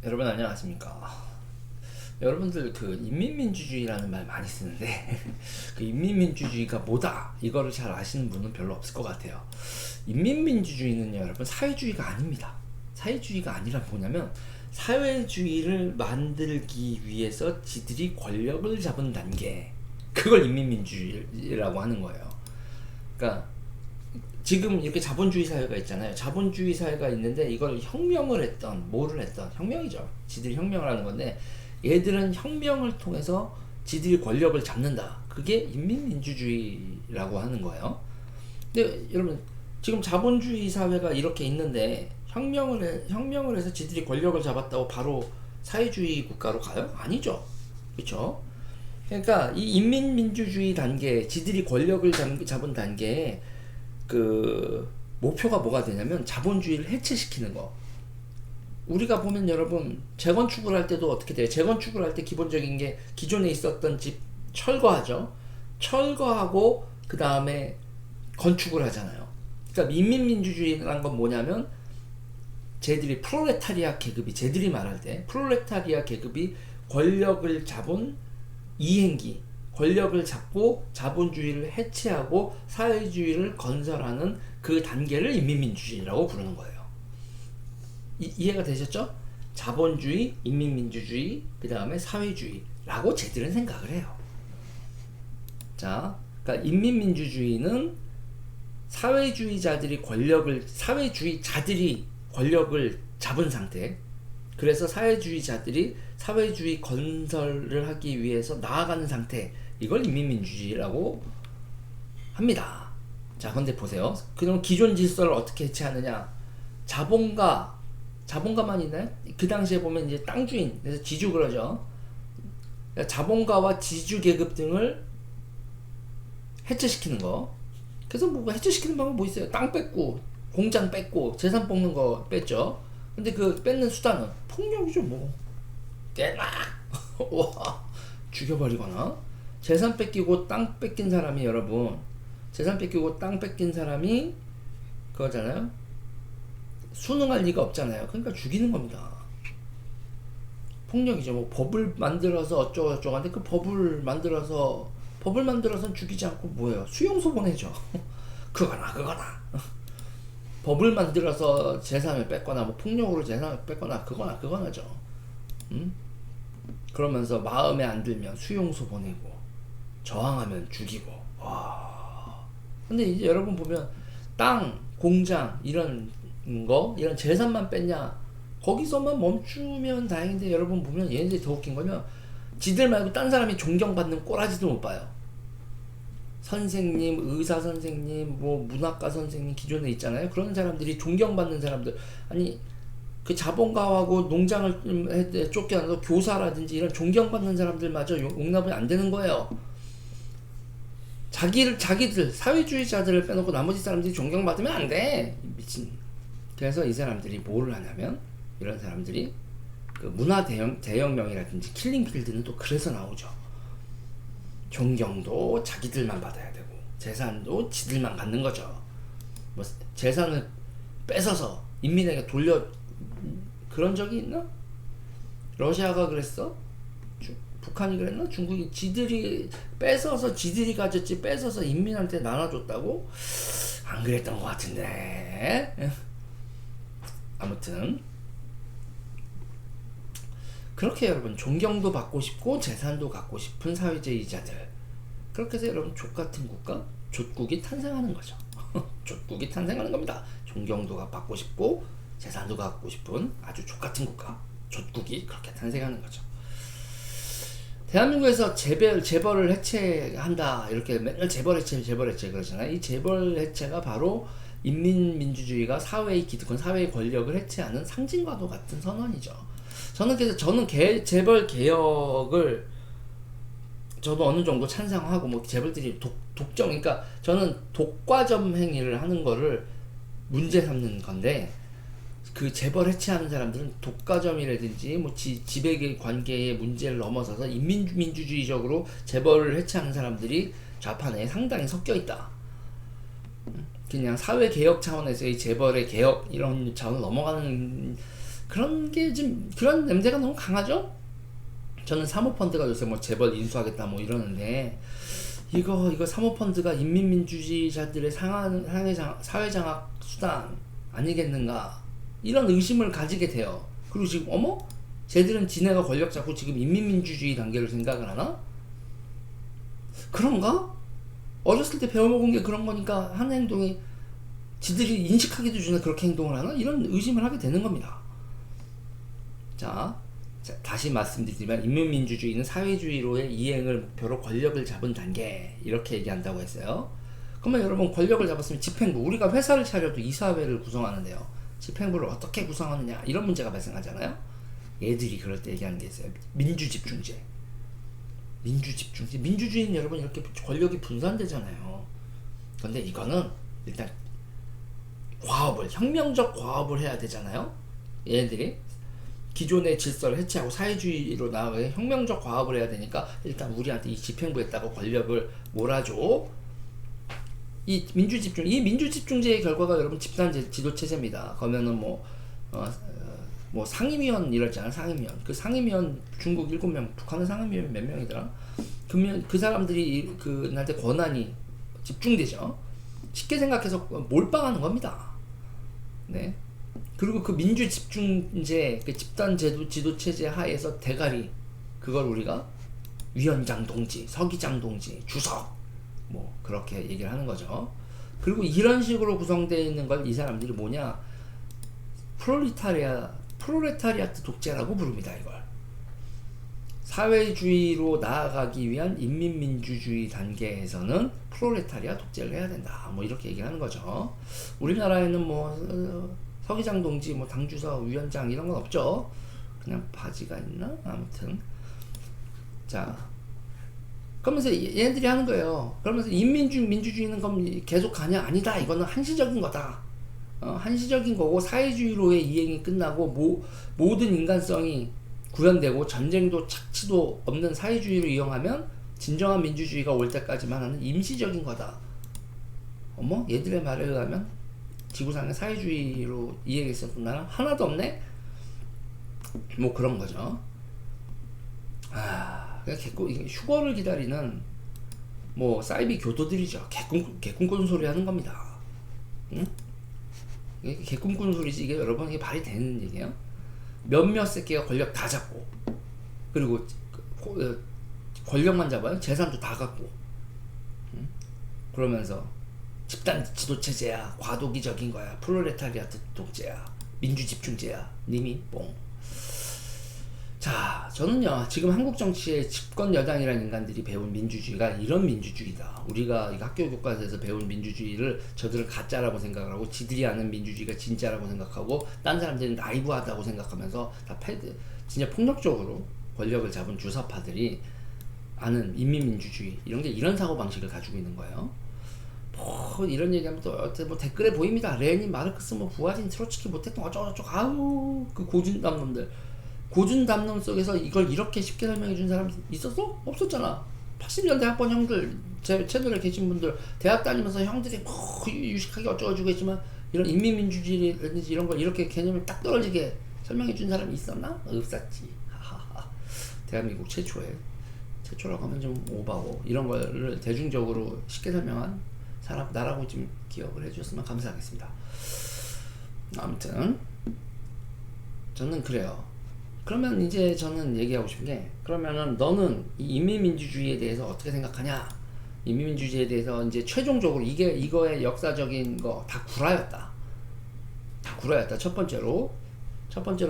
여러분 안녕하십니까? 여러분들 그 인민민주주의라는 말 많이 쓰는데 그 인민민주주의가 뭐다 이거를 잘 아시는 분은 별로 없을 것 같아요. 인민민주주의는요 여러분 사회주의가 아닙니다. 사회주의가 아니라 뭐냐면 사회주의를 만들기 위해서 지들이 권력을 잡은 단계, 그걸 인민민주주의라고 하는 거예요. 그러니까 지금 이렇게 자본주의 사회가 있잖아요. 자본주의 사회가 있는데 이걸 혁명을 했던, 뭐를 했던, 혁명이죠. 지들이 혁명을 하는 건데 얘들은 혁명을 통해서 지들이 권력을 잡는다. 그게 인민민주주의라고 하는 거예요. 근데 여러분 지금 자본주의 사회가 이렇게 있는데 혁명을 해서 지들이 권력을 잡았다고 바로 사회주의 국가로 가요? 아니죠. 그렇죠? 그러니까 이 인민민주주의 단계, 지들이 권력을 잡은 단계에 그 목표가 뭐가 되냐면 자본주의를 해체시키는 거. 우리가 보면 여러분 재건축을 할 때도 어떻게 돼요? 재건축을 할 때 기본적인 게 기존에 있었던 집 철거하죠. 철거하고 그 다음에 건축을 하잖아요. 그러니까 인민민주주의라는 건 뭐냐면 쟤들이 프롤레타리아 계급이, 쟤들이 말할 때 프롤레타리아 계급이 권력을 잡은 이행기, 권력을 잡고 자본주의를 해체하고 사회주의를 건설하는 그 단계를 인민민주주의라고 부르는 거예요. 이해가 되셨죠? 자본주의, 인민민주주의, 그 다음에 사회주의라고 쟤들은 생각을 해요. 자, 그러니까 인민민주주의는 사회주의자들이 권력을 잡은 상태. 그래서 사회주의자들이 사회주의 건설을 하기 위해서 나아가는 상태, 이걸 인민민주주의라고 합니다. 자, 근데 보세요. 그럼 기존 질서를 어떻게 해체하느냐? 자본가만 있나요? 그 당시에 보면 이제 땅 주인, 그래서 지주 그러죠. 그러니까 자본가와 지주 계급 등을 해체시키는 거. 그래서 뭐 해체시키는 방법 뭐 있어요? 땅 뺏고, 공장 뺏고, 재산 뽑는 거 뺐죠. 근데 그 뺏는 수단은 폭력이죠, 뭐. 때라! 와, 죽여버리거나. 재산 뺏기고 땅 뺏긴 사람이, 여러분, 재산 뺏기고 땅 뺏긴 사람이 그거잖아요. 순응할 리가 없잖아요. 그러니까 죽이는 겁니다. 폭력이죠. 뭐 법을 만들어서 어쩌고저쩌고 하는데 그 법을 만들어서 죽이지 않고 뭐예요? 수용소 보내죠. 그거나. 법을 만들어서 재산을 뺏거나 뭐 폭력으로 재산을 뺏거나 그거나죠. 음? 그러면서 마음에 안 들면 수용소 보내고 저항하면 죽이고. 와. 근데 이제 여러분 보면 땅, 공장 이런 재산만 뺐냐? 거기서만 멈추면 다행인데 여러분 보면 얘네들이 더 웃긴 거냐? 지들 말고 딴 사람이 존경받는 꼬라지도 못 봐요. 선생님, 의사 선생님, 뭐 문학가 선생님 기존에 있잖아요. 그런 사람들이 존경받는 사람들. 아니 그 자본가하고 농장을 쫓겨나서 교사라든지 이런 존경받는 사람들마저 용납이 안 되는 거예요. 자기들 사회주의자들을 빼놓고 나머지 사람들이 존경받으면 안 돼. 미친. 그래서 이 사람들이 뭐를 하냐면 이런 사람들이 그 문화 대혁명이라든지 킬링필드는 또 그래서 나오죠. 존경도 자기들만 받아야 되고 재산도 지들만 갖는 거죠. 뭐 재산을 뺏어서 인민에게 돌려, 그런 적이 있나? 러시아가 그랬어? 북한이 그랬나? 중국이 지들이 뺏어서 지들이 가졌지 뺏어서 인민한테 나눠줬다고? 안 그랬던 것 같은데. 아무튼 그렇게 여러분 존경도 받고 싶고 재산도 갖고 싶은 사회주의자들, 그렇게 해서 여러분 족같은 국가, 족국이 탄생하는 거죠. 족국이 탄생하는 겁니다. 존경도 받고 싶고 재산도 갖고 싶은 아주 족같은 국가, 족국이 그렇게 탄생하는 거죠. 대한민국에서 재벌을 해체한다 이렇게 맨날 재벌 해체 그러잖아요. 이 재벌 해체가 바로 인민민주주의가 사회의 기득권, 사회의 권력을 해체하는 상징과도 같은 선언이죠. 저는 재벌 개혁을 저도 어느 정도 찬성하고, 뭐 재벌들이 독점, 그러니까 저는 독과점 행위를 하는 거를 문제 삼는 건데, 그 재벌 해체하는 사람들은 독과점이라든지 뭐 지배 관계의 문제를 넘어서서 인민민주주의적으로 재벌을 해체하는 사람들이 좌파 내에 상당히 섞여 있다. 그냥 사회 개혁 차원에서의 재벌의 개혁 이런 차원을 넘어가는 그런 게 좀 그런 냄새가 너무 강하죠. 저는 사모펀드가 요새 뭐 재벌 인수하겠다 뭐 이러는데 이거 사모펀드가 인민민주주의자들의 사회장악 수단 아니겠는가 이런 의심을 가지게 돼요. 그리고 지금 어머 쟤들은 지네가 권력 잡고 지금 인민민주주의 단계를 생각을 하나? 그런가? 어렸을 때 배워먹은 게 그런 거니까 하는 행동이 지들이 인식하기도 전에 그렇게 행동을 하나? 이런 의심을 하게 되는 겁니다. 자, 다시 말씀드리지만 인민민주주의는 사회주의로의 이행을 표로 권력을 잡은 단계 이렇게 얘기한다고 했어요. 그러면 여러분 권력을 잡았으면 집행부 우리가 회사를 차려도 이사회를 구성하는데요. 집행부를 어떻게 구성하느냐 이런 문제가 발생하잖아요. 얘들이 그럴 때 얘기하는 게 있어요. 민주집중제. 민주주의는 여러분 이렇게 권력이 분산되잖아요. 근데 이거는 일단 혁명적 과업을 해야 되잖아요. 얘네들이 기존의 질서를 해체하고 사회주의로 나아가게 혁명적 과업을 해야 되니까 일단 우리한테 이 집행부에다가 권력을 몰아줘. 이 민주집중제의 결과가 여러분 집단 지도체제입니다. 그러면은 뭐 상임위원 이러잖아요. 상임위원. 그 상임위원 중국 7명, 북한은 상임위원 몇 명이더라? 그러면 그 사람들이 그한테 권한이 집중되죠. 쉽게 생각해서 몰빵하는 겁니다. 네. 그리고 그 민주집중제, 그 집단 지도체제 하에서 대가리, 그걸 우리가 위원장 동지, 서기장 동지, 주석, 뭐, 그렇게 얘기를 하는 거죠. 그리고 이런 식으로 구성되어 있는 걸 이 사람들이 뭐냐, 프롤레타리아트 독재라고 부릅니다, 이걸. 사회주의로 나아가기 위한 인민민주주의 단계에서는 프롤레타리아 독재를 해야 된다. 뭐 이렇게 얘기를 하는 거죠. 우리나라에는 뭐 서기장 동지, 뭐 당주서, 위원장 이런 건 없죠. 그냥 바지가 있나? 아무튼 자 그러면서 얘네들이 하는 거예요. 그러면서 민주주의는 그럼 계속 가냐? 아니다. 이거는 한시적인 거다. 한시적인 거고 사회주의로의 이행이 끝나고 모든 인간성이 구현되고 전쟁도 착취도 없는 사회주의로 이용하면 진정한 민주주의가 올 때까지만 하는 임시적인 거다. 어머 얘들의 말에 의하면 지구상의 사회주의로 이행했었던 나라 하나도 없네? 뭐 그런 거죠. 휴거를 기다리는 뭐 사이비 교도들이죠. 개꿈꾸는 소리 하는 겁니다. 응? 이게 개꿈꾸는 소리지 이게 여러분 이게 말이 되는 얘기예요? 몇몇 새끼가 권력 다 잡고 그리고 권력만 잡아요? 재산도 다 갖고 응? 그러면서 집단 지도체제야, 과도기적인 거야, 프롤레타리아트 독재야, 민주집중제야, 님이 뽕. 자, 저는요 지금 한국 정치의 집권 여당이라는 인간들이 배운 민주주의가 이런 민주주의다. 우리가 학교 교과서에서 배운 민주주의를 저들은 가짜라고 생각을 하고 지들이 아는 민주주의가 진짜라고 생각하고 딴 사람들은 나이브하다고 생각하면서 다 진짜 폭력적으로 권력을 잡은 주사파들이 아는 인민민주주의 이런 게 이런 사고방식을 가지고 있는 거예요. 이런 얘기하면 또 뭐 댓글에 보입니다. 레닌, 마르크스, 뭐 부하진, 트로츠키 못했던 어쩌고저쩌고 아우 그 고준 담론 속에서 이걸 이렇게 쉽게 설명해 준 사람 있었어? 없었잖아. 80년대 학번 형들 제 채널에 계신 분들 대학 다니면서 형들이 뭐 유식하게 어쩌고저쩌고 했지만 이런 인민민주주의라든지 이런 걸 이렇게 개념을 딱 떨어지게 설명해 준 사람이 있었나? 없었지. 대한민국 최초라고 하면 좀 오바고 이런 거를 대중적으로 쉽게 설명한 나라고 좀 기억을 해주셨으면 감사하겠습니다. 아무튼 저는 그래요. 그러면 이제 저는 얘기하고 싶은 게 그러면은 너는 이 인민민주주의에 대해서 어떻게 생각하냐? 인민민주주의에 대해서 이제 최종적으로 이거의 역사적인 거 다 구라였다. 첫 번째로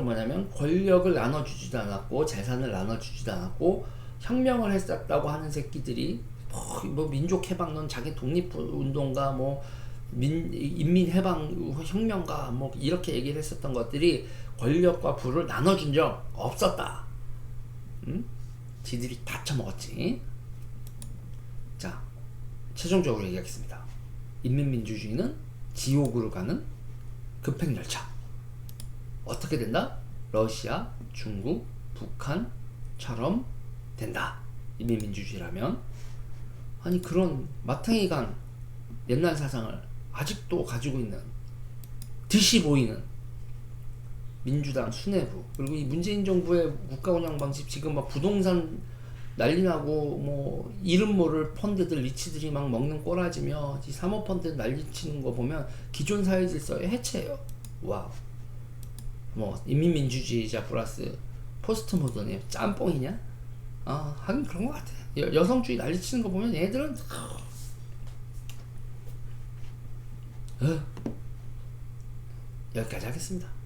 뭐냐면 권력을 나눠주지도 않았고 재산을 나눠주지도 않았고 혁명을 했었다고 하는 새끼들이 뭐 민족해방론 자기 독립운동가 뭐 인민해방혁명가 뭐 이렇게 얘기를 했었던 것들이 권력과 부를 나눠준 적 없었다. 응? 지들이 다 처먹었지. 자, 최종적으로 얘기하겠습니다. 인민민주주의는 지옥으로 가는 급행열차. 어떻게 된다? 러시아, 중국, 북한처럼 된다. 인민민주주의라면. 아니 그런 마탱이간 옛날 사상을 아직도 가지고 있는 듯이 보이는 민주당 수뇌부 그리고 이 문재인 정부의 국가 운영 방식 지금 막 부동산 난리 나고 뭐 이름 모를 펀드들 리치들이 막 먹는 꼬라지며 이 사모펀드 난리치는 거 보면 기존 사회 질서의 해체예요. 와우. 뭐 인민민주주의자 플러스 포스트 모던의 짬뽕이냐? 하긴 그런 것 같아. 여성주의 난리치는 거 보면 얘들은 여기까지 하겠습니다.